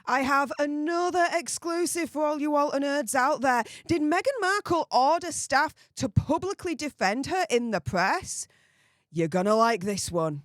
I have another exclusive for all you alter nerds out there. Did Meghan Markle order staff to publicly defend her in the press? You're gonna like this one.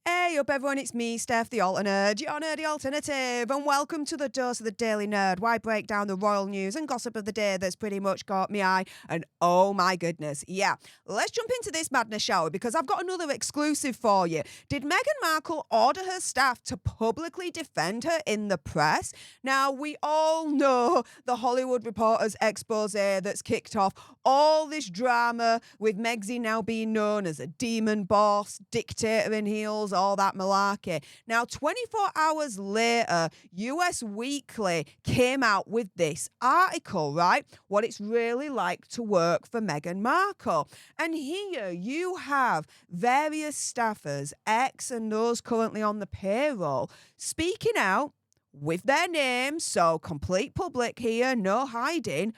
Hey up everyone, it's me, Stef The Alter Nerd, your nerdy alternative, and welcome to the Dose of the Daily Nerd, where I break down the royal news and gossip of the day that's pretty much caught me eye, and oh my goodness, yeah. Let's jump into this madness, shall we, because I've got another exclusive for you. Did Meghan Markle order her staff to publicly defend her in the press? Now, we all know the Hollywood Reporter's expose that's kicked off all this drama with Megxie now being known as a demon boss, dictator in heels, all that malarkey. Now, 24 hours later, US Weekly came out with this article, right? What it's really like to work for Meghan Markle. And here you have various staffers, ex and those currently on the payroll, speaking out with their names, so complete public here, no hiding,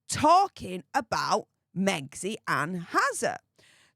talking about Megxie and Hazard.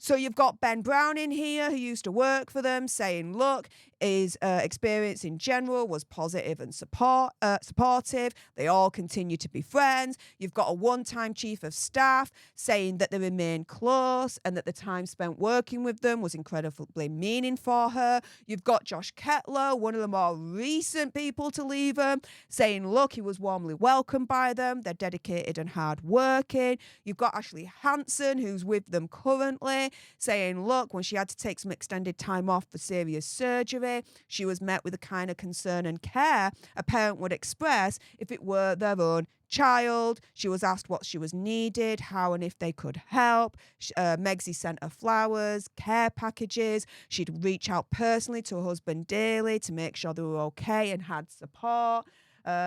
So you've got Ben Brown in here, who used to work for them, saying, look, his experience in general was positive and supportive. They all continue to be friends. You've got a one-time chief of staff saying that they remain close and that the time spent working with them was incredibly meaning for her. You've got Josh Kettler, one of the more recent people to leave them, saying, look, he was warmly welcomed by them. They're dedicated and hardworking. You've got Ashley Hansen, who's with them currently, saying, look, when she had to take some extended time off for serious surgery, she was met with the kind of concern and care a parent would express if it were their own child. She was asked what she was needed, how and if they could help. Megxie sent her flowers, care packages. She'd reach out personally to her husband daily to make sure they were okay and had support.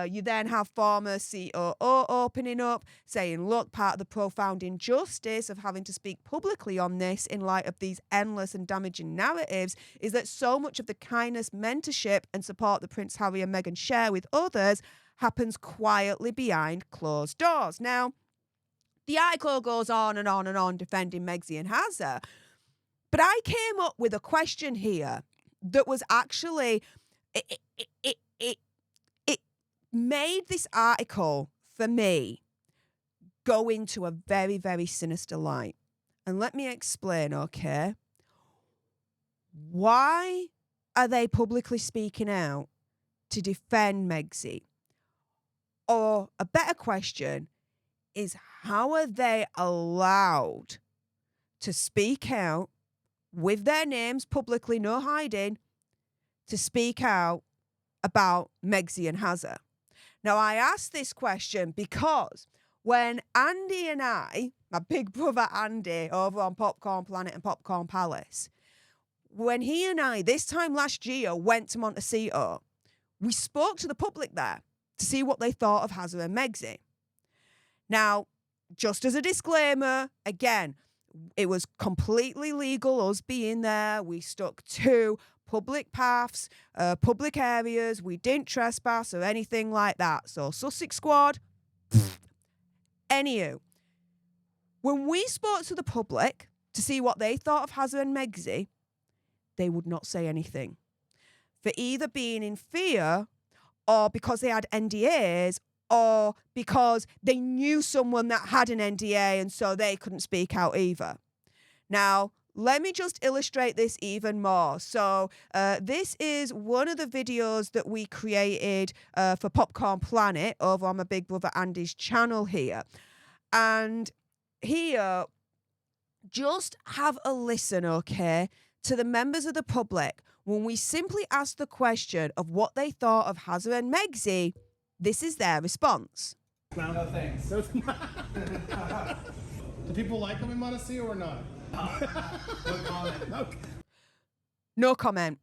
You then have former COO opening up, saying, look, part of the profound injustice of having to speak publicly on this in light of these endless and damaging narratives is that so much of the kindness, mentorship and support that Prince Harry and Meghan share with others happens quietly behind closed doors. Now, the article goes on and on and on defending Megxie and Hazard, but I came up with a question here that was actually... It made this article, for me, go into a very, very sinister light. And let me explain, okay? Why are they publicly speaking out to defend Megxie? Or a better question is, how are they allowed to speak out with their names publicly, no hiding, to speak out about Megxie and Hazard? Now, I asked this question because when Andy and I, my big brother Andy over on Popcorn Planet and Popcorn Palace, when he and I, this time last year, went to Montecito, we spoke to the public there to see what they thought of Hazard and Megxie. Now, just as a disclaimer, again, it was completely legal, us being there. We stuck to public paths, public areas. We didn't trespass or anything like that. So Sussex Squad, anywho, when we spoke to the public to see what they thought of Hazard and Megxie, they would not say anything. For either being in fear or because they had NDAs or because they knew someone that had an NDA and so they couldn't speak out either. Now, let me just illustrate this even more. So this is one of the videos that we created for Popcorn Planet over on my big brother Andy's channel here. And here, just have a listen, okay, to the members of the public when we simply asked the question of what they thought of Hazard and Megxie. This is their response. No thanks. Do people like them in Montecito or not? No comment. Okay. No comment.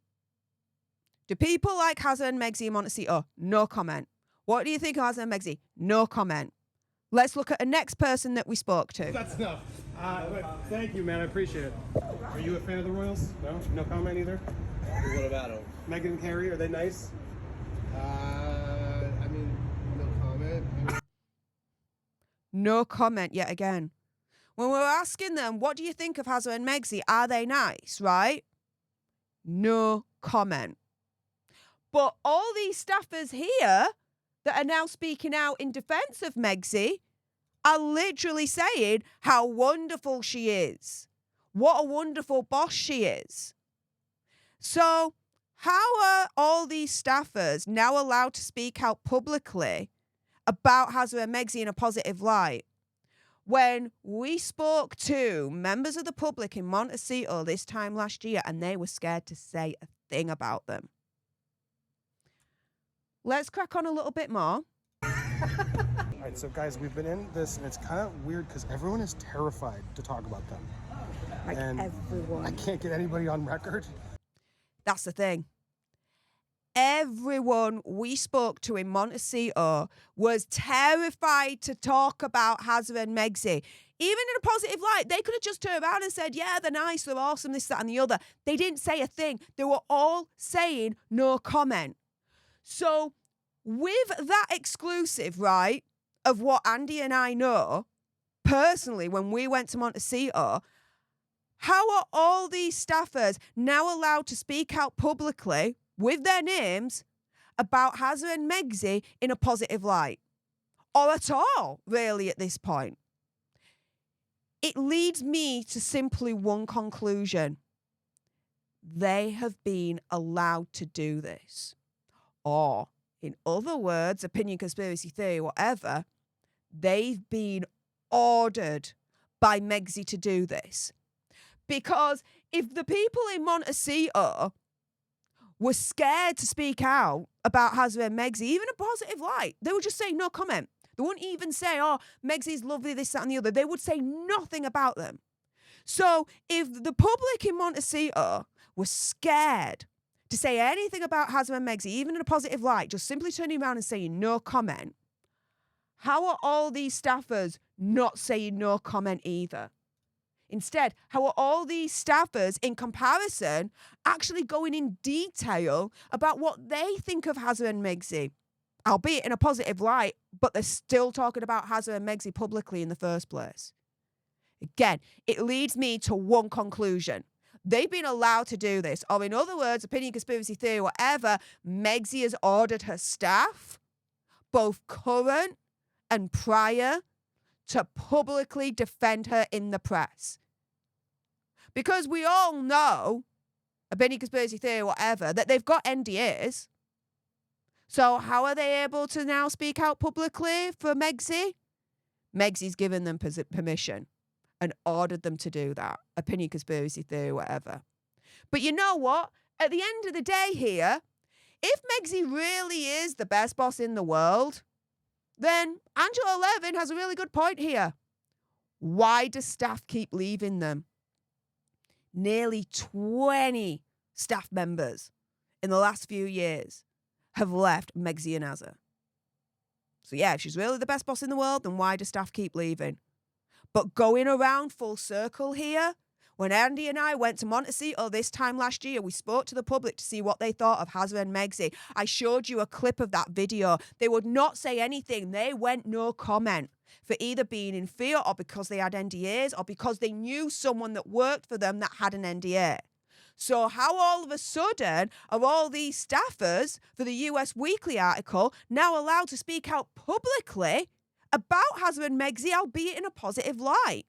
Do people like Hazard and Megxie in Montecito? No comment. What do you think of Hazard and Megxie? No comment. Let's look at the next person that we spoke to. That's enough. Thank you, man. I appreciate it. Are you a fan of the Royals? No? No comment either? What about them? Meghan and Harry, are they nice? I mean, no comment. No comment yet again. When we're asking them, what do you think of Hazza and Megzi? Are they nice, right? No comment. But all these staffers here that are now speaking out in defense of Megzi are literally saying how wonderful she is. What a wonderful boss she is. So how are all these staffers now allowed to speak out publicly about Hazza and Megzi in a positive light? When we spoke to members of the public in Montecito this time last year and they were scared to say a thing about them. Let's crack on a little bit more. All right, so guys, we've been in this, and it's kind of weird because everyone is terrified to talk about them. Like and everyone. I can't get anybody on record. That's the thing. Everyone we spoke to in Montecito was terrified to talk about Hazza and Megzi. Even in a positive light, they could have just turned around and said, yeah, they're nice, they're awesome, this, that, and the other. They didn't say a thing. They were all saying no comment. So with that exclusive, right, of what Andy and I know, personally, when we went to Montecito, how are all these staffers now allowed to speak out publicly with their names about Hazza and Megzi in a positive light? Or at all, really, at this point? It leads me to simply one conclusion. They have been allowed to do this. Or, in other words, opinion, conspiracy theory, whatever, they've been ordered by Megzi to do this. Because if the people in Montecito were scared to speak out about Hazza and Megzi, even a positive light, they would just say no comment. They wouldn't even say, oh, Megzi's lovely, this, that, and the other. They would say nothing about them. So if the public in Montecito were scared to say anything about Hazza and Megzi, even in a positive light, just simply turning around and saying no comment, how are all these staffers not saying no comment either? Instead, how are all these staffers, in comparison, actually going in detail about what they think of Hazza and Megzi? Albeit in a positive light, but they're still talking about Hazza and Megzi publicly in the first place. Again, it leads me to one conclusion. They've been allowed to do this. Or in other words, opinion, conspiracy theory, whatever, Megzi has ordered her staff, both current and prior, to publicly defend her in the press. Because we all know, opinion, conspiracy theory, whatever, that they've got NDAs. So how are they able to now speak out publicly for Megzi? Megzi's given them permission and ordered them to do that. Opinion, conspiracy theory, whatever. But you know what? At the end of the day here, if Megzi really is the best boss in the world, then Angela Levin has a really good point here. Why does staff keep leaving them? Nearly 20 staff members in the last few years have left Megzi and Hazza. So yeah, if she's really the best boss in the world, then why do staff keep leaving? But going around full circle here, when Andy and I went to Montecito this time last year, we spoke to the public to see what they thought of Hazza and Megzi. I showed you a clip of that video. They would not say anything. They went no comment for either being in fear or because they had NDAs or because they knew someone that worked for them that had an NDA. So how all of a sudden are all these staffers for the US Weekly article now allowed to speak out publicly about Hazza and Megzi, albeit in a positive light?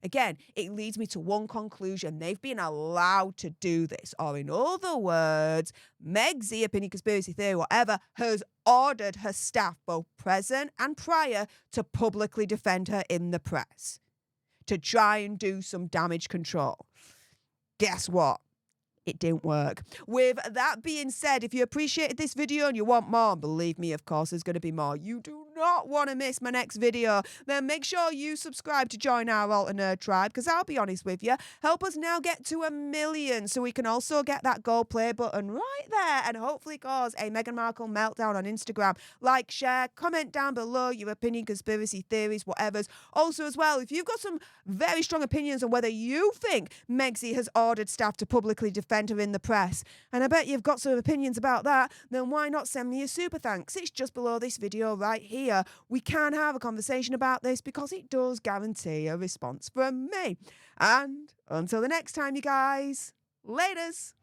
Again, it leads me to one conclusion. They've been allowed to do this. Or in other words, Megzi, opinion, conspiracy theory, whatever, has ordered her staff, both present and prior, to publicly defend her in the press, to try and do some damage control. Guess what? It didn't work. With that being said, if you appreciated this video and you want more, believe me, of course, there's going to be more. You do not want to miss my next video. Then make sure you subscribe to join our Alter Nerd tribe, because I'll be honest with you, help us now get to 1 million so we can also get that gold play button right there and hopefully cause a Meghan Markle meltdown on Instagram. Like, share, comment down below your opinion, conspiracy theories, whatever's. Also as well, if you've got some very strong opinions on whether you think Megzi has ordered staff to publicly defend event are in the press. And I bet you've got some opinions about that. Then why not send me a super thanks? It's just below this video right here. We can have a conversation about this because it does guarantee a response from me. And until the next time, you guys, laters.